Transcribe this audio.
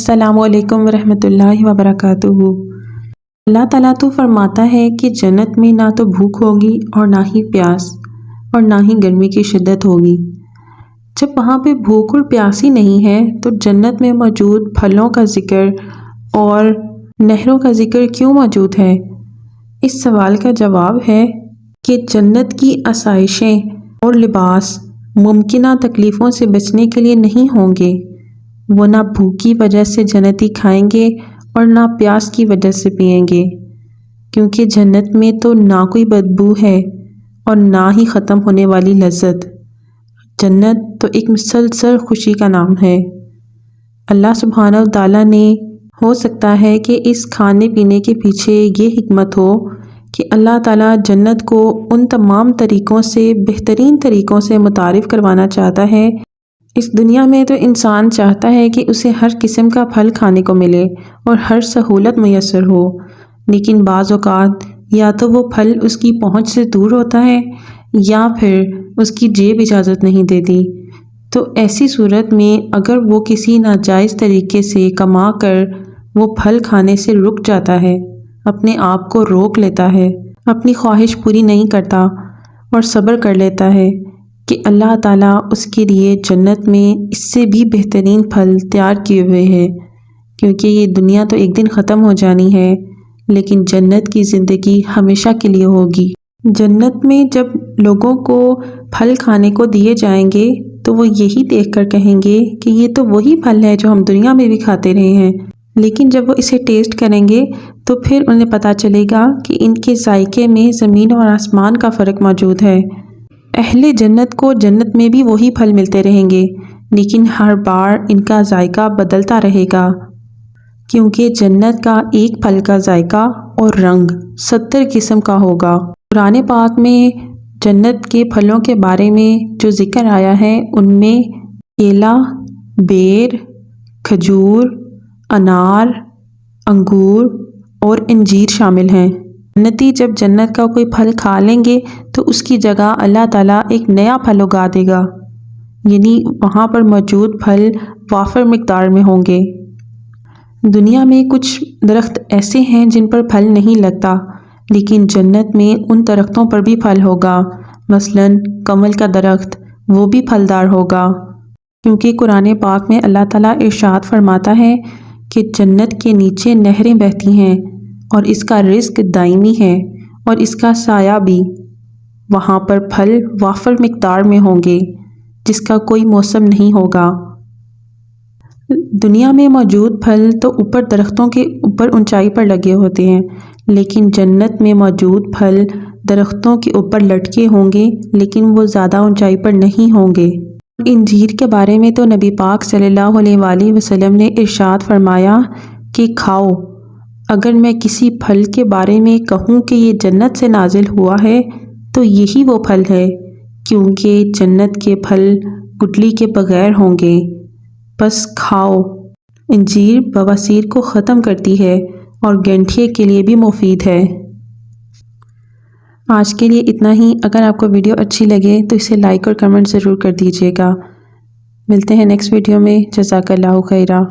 السلام علیکم ورحمۃ اللہ وبرکاتہ۔ اللہ تعالیٰ تو فرماتا ہے کہ جنت میں نہ تو بھوک ہوگی اور نہ ہی پیاس اور نہ ہی گرمی کی شدت ہوگی۔ جب وہاں پہ بھوک اور پیاس ہی نہیں ہے تو جنت میں موجود پھلوں کا ذکر اور نہروں کا ذکر کیوں موجود ہے؟ اس سوال کا جواب ہے کہ جنت کی آسائشیں اور لباس ممکنہ تکلیفوں سے بچنے کے لیے نہیں ہوں گے۔ وہ نہ بھوک کی وجہ سے جنتی کھائیں گے اور نہ پیاس کی وجہ سے پئیں گے، کیونکہ جنت میں تو نہ کوئی بدبو ہے اور نہ ہی ختم ہونے والی لذت۔ جنت تو ایک مسلسل خوشی کا نام ہے۔ اللہ سبحانہ و تعالیٰ نے، ہو سکتا ہے کہ اس کھانے پینے کے پیچھے یہ حکمت ہو کہ اللہ تعالیٰ جنت کو ان تمام طریقوں سے بہترین طریقوں سے متعارف کروانا چاہتا ہے۔ اس دنیا میں تو انسان چاہتا ہے کہ اسے ہر قسم کا پھل کھانے کو ملے اور ہر سہولت میسر ہو، لیکن بعض اوقات یا تو وہ پھل اس کی پہنچ سے دور ہوتا ہے یا پھر اس کی جیب اجازت نہیں دیتی۔ تو ایسی صورت میں اگر وہ کسی ناجائز طریقے سے کما کر وہ پھل کھانے سے رک جاتا ہے، اپنے آپ کو روک لیتا ہے، اپنی خواہش پوری نہیں کرتا اور صبر کر لیتا ہے کہ اللہ تعالیٰ اس کے لیے جنت میں اس سے بھی بہترین پھل تیار کیے ہوئے ہیں، کیونکہ یہ دنیا تو ایک دن ختم ہو جانی ہے، لیکن جنت کی زندگی ہمیشہ کے لیے ہوگی۔ جنت میں جب لوگوں کو پھل کھانے کو دیے جائیں گے تو وہ یہی دیکھ کر کہیں گے کہ یہ تو وہی پھل ہے جو ہم دنیا میں بھی کھاتے رہے ہیں، لیکن جب وہ اسے ٹیسٹ کریں گے تو پھر انہیں پتہ چلے گا کہ ان کے ذائقے میں زمین اور آسمان کا فرق موجود ہے۔ اہل جنت کو جنت میں بھی وہی پھل ملتے رہیں گے، لیکن ہر بار ان کا ذائقہ بدلتا رہے گا، کیونکہ جنت کا ایک پھل کا ذائقہ اور رنگ 70 قسم کا ہوگا۔ قرآن پاک میں جنت کے پھلوں کے بارے میں جو ذکر آیا ہے ان میں کیلا، بیر، کھجور، انار، انگور اور انجیر شامل ہیں۔ جنتی جب جنت کا کوئی پھل کھا لیں گے تو اس کی جگہ اللہ تعالیٰ ایک نیا پھل اگا دے گا، یعنی وہاں پر موجود پھل وافر مقدار میں ہوں گے۔ دنیا میں کچھ درخت ایسے ہیں جن پر پھل نہیں لگتا، لیکن جنت میں ان درختوں پر بھی پھل ہوگا۔ مثلاً کمل کا درخت، وہ بھی پھلدار ہوگا، کیونکہ قرآن پاک میں اللہ تعالیٰ ارشاد فرماتا ہے کہ جنت کے نیچے نہریں بہتی ہیں اور اس کا رزق دائمی ہے اور اس کا سایہ بھی۔ وہاں پر پھل وافر مقدار میں ہوں گے جس کا کوئی موسم نہیں ہوگا۔ دنیا میں موجود پھل تو اوپر درختوں کے اوپر اونچائی پر لگے ہوتے ہیں، لیکن جنت میں موجود پھل درختوں کے اوپر لٹکے ہوں گے، لیکن وہ زیادہ اونچائی پر نہیں ہوں گے۔ انجیر کے بارے میں تو نبی پاک صلی اللہ علیہ وآلہ وسلم نے ارشاد فرمایا کہ کھاؤ، اگر میں کسی پھل کے بارے میں کہوں کہ یہ جنت سے نازل ہوا ہے تو یہی وہ پھل ہے، کیونکہ جنت کے پھل گٹلی کے بغیر ہوں گے، بس کھاؤ۔ انجیر بواسیر کو ختم کرتی ہے اور گنٹھیے کے لیے بھی مفید ہے۔ آج کے لیے اتنا ہی۔ اگر آپ کو ویڈیو اچھی لگے تو اسے لائک اور کمنٹ ضرور کر دیجیے گا۔ ملتے ہیں نیکسٹ ویڈیو میں۔ جزاک اللہ خیرہ۔